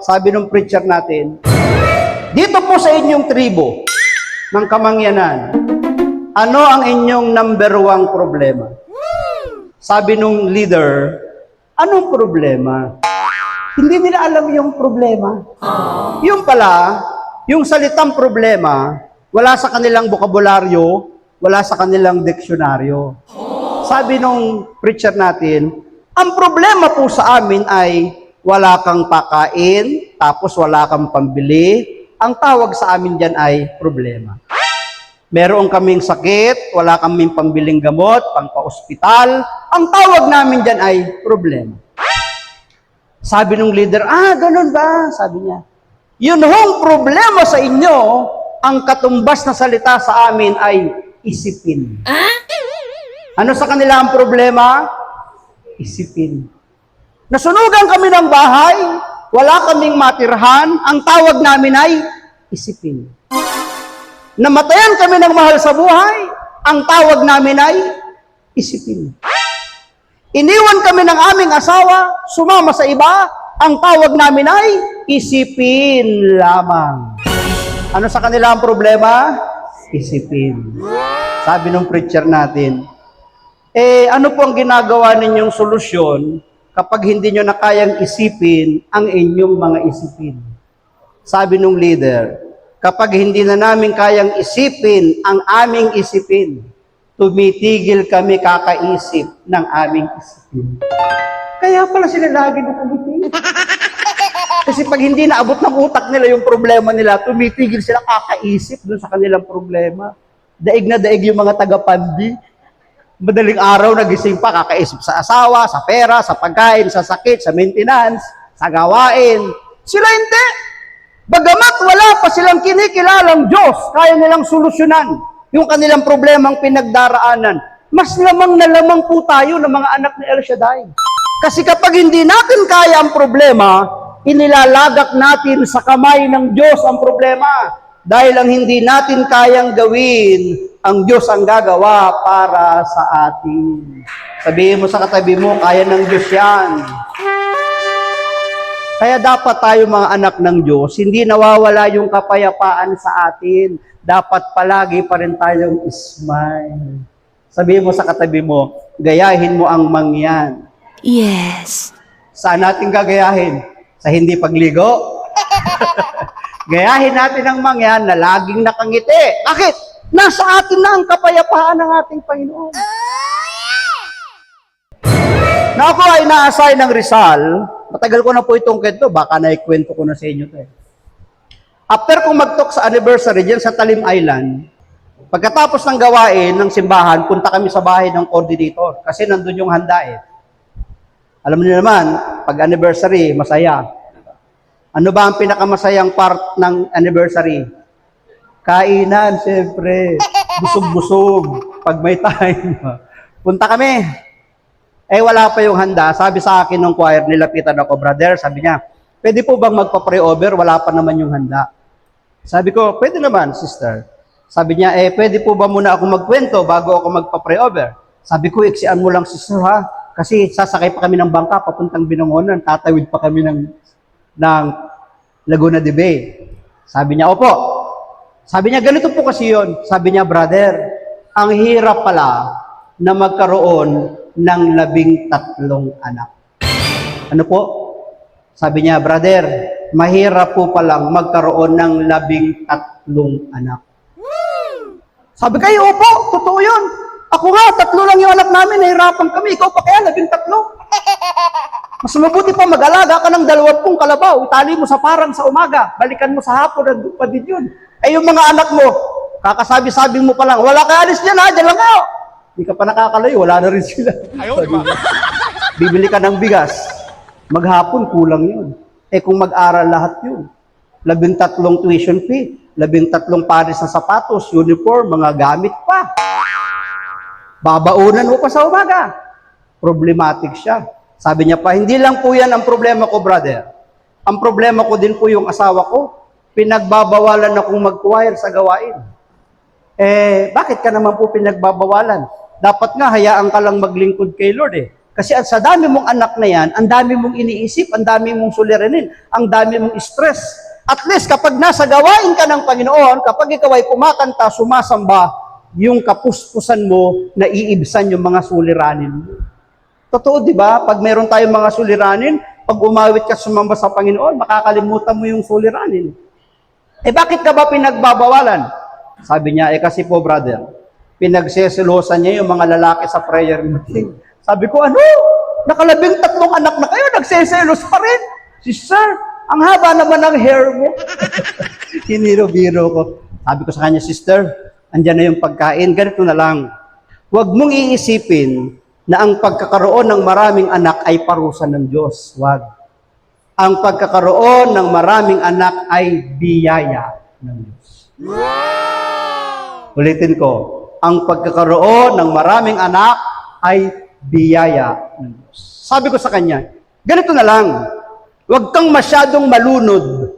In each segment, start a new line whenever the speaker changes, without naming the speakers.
Sabi ng preacher natin, dito po sa inyong tribo ng Kamangyanan, ano ang inyong number one problema? Sabi nung leader, anong problema? Hindi nila alam yung problema. Yung pala, yung salitang problema, wala sa kanilang bokabularyo, wala sa kanilang diksyonaryo. Sabi nung preacher natin, ang problema po sa amin ay wala kang pakain, tapos wala kang pambili. Ang tawag sa amin dyan ay problema. Meron kaming sakit, wala kaming pambiling gamot, pangpa-ospital. Ang tawag namin dyan ay problema. Sabi nung leader, ganun ba? Sabi niya, yun hong problema sa inyo, ang katumbas na salita sa amin ay isipin. Ano sa kanila ang problema? Isipin. Nasunugan kami ng bahay, wala kaming matirhan, ang tawag namin ay isipin. Namatayan kami ng mahal sa buhay, ang tawag namin ay isipin. Iniwan kami ng aming asawa, sumama sa iba, ang tawag namin ay isipin lamang. Ano sa kanila ang problema? Isipin. Sabi ng preacher natin, ano po ang ginagawa ninyong solusyon kapag hindi nyo na kayang isipin ang inyong mga isipin? Sabi ng leader, kapag hindi na namin kayang isipin ang aming isipin, tumitigil kami kakaisip ng aming isipin. Kaya pala sila lagi na tumitigil. Kasi pag hindi naabot ng utak nila yung problema nila, tumitigil sila kakaisip dun sa kanilang problema. Daig na daig yung mga taga-pandi. Madaling araw, nagising pa, kakaisip sa asawa, sa pera, sa pagkain, sa sakit, sa maintenance, sa gawain. Sila hindi. Bagamat wala pa silang kinikilalang Diyos, kaya nilang solusyonan yung kanilang problemang pinagdaraanan. Mas lamang na lamang po tayo ng mga anak ni El Shaddai. Kasi kapag hindi natin kaya ang problema, inilalagak natin sa kamay ng Diyos ang problema. Dahil ang hindi natin kayang gawin, ang Diyos ang gagawa para sa atin. Sabihin mo sa katabi mo, kaya ng Diyos yan. Kaya dapat tayo mga anak ng Diyos, hindi nawawala yung kapayapaan sa atin. Dapat palagi pa rin tayong smile. Sabihin mo sa katabi mo, gayahin mo ang mangyan.
Yes.
Saan natin gagayahin? Sa hindi pagligo? Gayahin natin ang mangyan na laging nakangiti. Bakit? Nasa atin na ang kapayapaan ng ating Panginoon. Na ako ay na-assign ng Rizal, matagal ko na po itong kwento, baka naikwento ko na sa inyo ito. After kong mag-talk sa anniversary dyan sa Talim Island, pagkatapos ng gawain ng simbahan, punta kami sa bahay ng coordinator kasi nandun yung handa eh. Alam niyo naman, pag anniversary, masaya. Ano ba ang pinakamasayang part ng anniversary? Kainan, siyempre. Busog-busog. Pag may time. Punta kami. Wala pa yung handa. Sabi sa akin ng choir, nilapitan ako, brother, sabi niya, pwede po bang magpa-pray over? Wala pa naman yung handa. Sabi ko, pwede naman, sister. Sabi niya, pwede po ba muna ako magkwento bago ako magpa-pray over? Sabi ko, iksian mo lang, sister, ha? Kasi sasakay pa kami ng bangka, papuntang Binangonan, tatawid pa kami ng Laguna de Bay. Sabi niya, opo. Sabi niya, ganito po kasi yun. Sabi niya, brother, ang hirap pala na magkaroon ng 13 anak. Ano po? Sabi niya, brother, mahirap po palang magkaroon ng 13 anak. Sabi kayo, opo, totoo yun. Ako nga, 3 lang yung anak namin, nahirapan kami. Ikaw pa kaya, 13. Mas mabuti pa mag-alaga ka ng 20 kalabaw. Itali mo sa parang sa umaga. Balikan mo sa hapon, nandun pa din yun. Yung mga anak mo, kakasabi-sabing mo pa lang, wala ka alis dyan ha, dyan lang ako. Hindi ka pa nakakalayo, wala na rin sila. Bibili ka ng bigas. Maghapon, kulang yun. Kung mag-aral lahat yun. 13 tuition fee, 13 pares na sapatos, uniform, mga gamit pa. Babaunan mo pa sa umaga. Problematic siya. Sabi niya pa, hindi lang po yan ang problema ko, brother. Ang problema ko din po yung asawa ko. Pinagbabawalan akong mag-choir sa gawain. Bakit ka naman po pinagbabawalan? Dapat nga, hayaan ka lang maglingkod kay Lord eh. Kasi sa dami mong anak na yan, ang dami mong iniisip, ang dami mong suliranin, ang dami mong stress. At least kapag nasa gawain ka ng Panginoon, kapag ikaw ay kumakanta, sumasamba, yung kapuspusan mo, naiibsan yung mga suliranin mo. Totoo, di ba? Pag meron tayong mga suliranin, pag umawit ka sumamba sa Panginoon, makakalimutan mo yung suliranin. Eh bakit ka ba pinagbabawalan? Sabi niya, kasi po brother, pinagseselosan niya yung mga lalaki sa prayer meeting. Sabi ko, ano? Nakalabing 3 anak na kayo, nagseselos pa rin. Sister, ang haba naman ng hair mo. Hiniro-biro ko. Sabi ko sa kanya, sister, andyan na yung pagkain, ganito na lang. Huwag mong iisipin na ang pagkakaroon ng maraming anak ay parusa ng Diyos. Huwag. Ang pagkakaroon ng maraming anak ay biyaya ng Diyos. Wow! Ulitin ko, ang pagkakaroon ng maraming anak ay biyaya ng Diyos. Sabi ko sa kanya, ganito na lang, huwag kang masyadong malunod.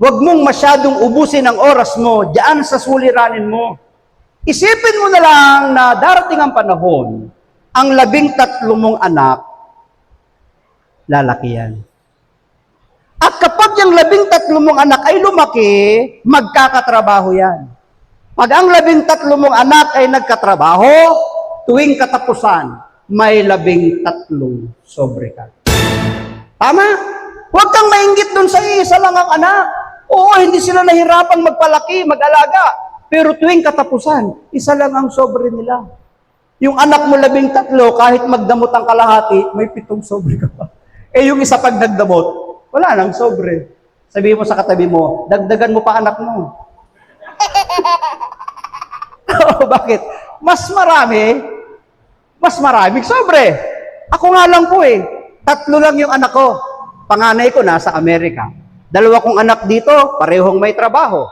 Huwag mong masyadong ubusin ang oras mo diyan sa suliranin mo. Isipin mo na lang na darating ang panahon, ang 13 mong anak, lalaki yan. At kapag yung 13 mong anak ay lumaki, magkakatrabaho yan. Pag ang 13 mong anak ay nagkatrabaho, tuwing katapusan, may 13 sobre ka. Tama? Huwag kang mainggit dun sa isa lang ang anak. Oo, hindi sila nahirapang magpalaki, mag-alaga. Pero tuwing katapusan, isa lang ang sobre nila. Yung anak mo 13, kahit magdamot ang kalahati, may 7 sobre ka pa. Eh yung isa pag nagdamot, wala nang sobre. Sabihin mo sa katabi mo, dagdagan mo pa anak mo. Bakit? Mas maraming sobre. Ako nga lang po 3 lang yung anak ko. Panganay ko nasa Amerika. 2 kong anak dito, parehong may trabaho.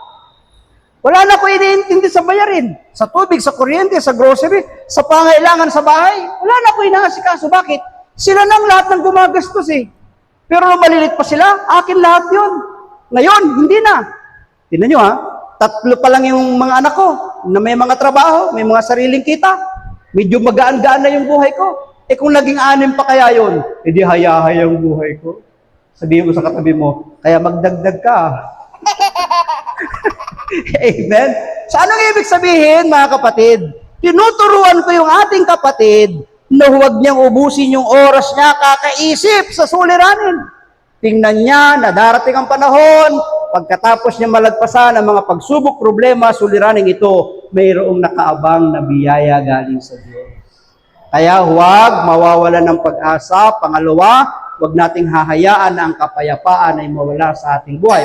Wala na ko iniintindi sa bayarin. Sa tubig, sa kuryente, sa grocery, sa pangailangan sa bahay. Wala na ko inaasikaso. Bakit? Sila nang lahat ng gumagastos Pero nung malilit pa sila, akin lahat yun. Ngayon, hindi na. Tingnan nyo 3 pa lang yung mga anak ko na may mga trabaho, may mga sariling kita. Medyo magaan-gaan na yung buhay ko. Kung naging 6 pa kaya yun, edi hayahay ang buhay ko. Sabihin mo sa katabi mo, kaya magdagdag ka. Amen? So anong ibig sabihin, mga kapatid? Tinuturuan ko yung ating kapatid na huwag niyang ubusin yung oras niya kakaisip sa suliranin. Tingnan niya na darating ang panahon, pagkatapos niya malagpasan ang mga pagsubok, problema, suliraning ito, mayroong nakaabang na biyaya galing sa Diyos. Kaya huwag mawawalan ng pag-asa. Pangalawa, huwag nating hahayaan na ang kapayapaan ay mawala sa ating buhay.